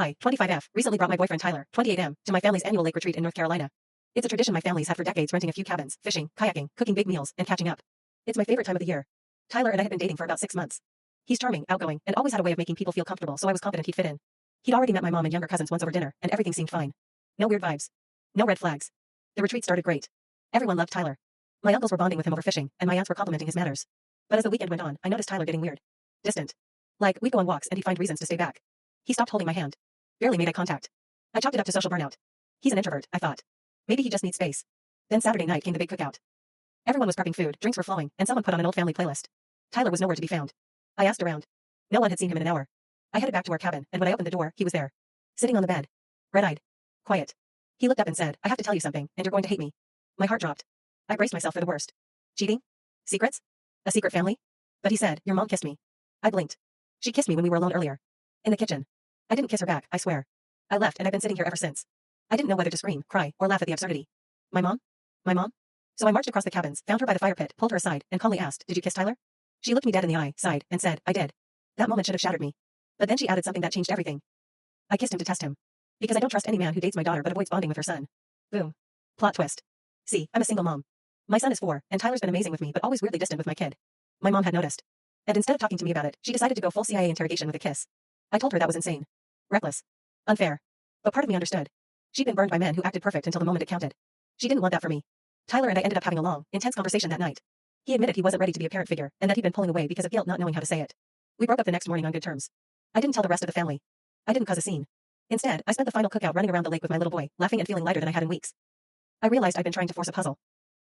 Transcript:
Hi, 25F, recently brought my boyfriend Tyler, 28M, to my family's annual lake retreat in North Carolina. It's a tradition my family's had for decades, renting a few cabins, fishing, kayaking, cooking big meals, and catching up. It's my favorite time of the year. Tyler and I had been dating for about 6 months. He's charming, outgoing, and always had a way of making people feel comfortable, so I was confident he'd fit in. He'd already met my mom and younger cousins once over dinner, and everything seemed fine. No weird vibes. No red flags. The retreat started great. Everyone loved Tyler. My uncles were bonding with him over fishing, and my aunts were complimenting his manners. But as the weekend went on, I noticed Tyler getting weird. Distant. Like, we'd go on walks and he'd find reasons to stay back. He stopped holding my hand. Barely made eye contact. I chalked it up to social burnout. He's an introvert, I thought. Maybe he just needs space. Then Saturday night came the big cookout. Everyone was prepping food, drinks were flowing, and someone put on an old family playlist. Tyler was nowhere to be found. I asked around. No one had seen him in an hour. I headed back to our cabin, and when I opened the door, he was there. Sitting on the bed. Red-eyed. Quiet. He looked up and said, I have to tell you something, and you're going to hate me. My heart dropped. I braced myself for the worst. Cheating? Secrets? A secret family? But he said, your mom kissed me. I blinked. She kissed me when we were alone earlier. In the kitchen. I didn't kiss her back, I swear. I left and I've been sitting here ever since. I didn't know whether to scream, cry, or laugh at the absurdity. My mom? My mom? So I marched across the cabins, found her by the fire pit, pulled her aside, and calmly asked, did you kiss Tyler? She looked me dead in the eye, sighed, and said, I did. That moment should have shattered me. But then she added something that changed everything. I kissed him to test him. Because I don't trust any man who dates my daughter but avoids bonding with her son. Boom. Plot twist. See, I'm a single mom. My son is 4, and Tyler's been amazing with me but always weirdly distant with my kid. My mom had noticed. And instead of talking to me about it, she decided to go full CIA interrogation with a kiss. I told her that was insane. Reckless. Unfair. But part of me understood. She'd been burned by men who acted perfect until the moment it counted. She didn't want that for me. Tyler and I ended up having a long, intense conversation that night. He admitted he wasn't ready to be a parent figure, and that he'd been pulling away because of guilt not knowing how to say it. We broke up the next morning on good terms. I didn't tell the rest of the family. I didn't cause a scene. Instead, I spent the final cookout running around the lake with my little boy, laughing and feeling lighter than I had in weeks. I realized I'd been trying to force a puzzle.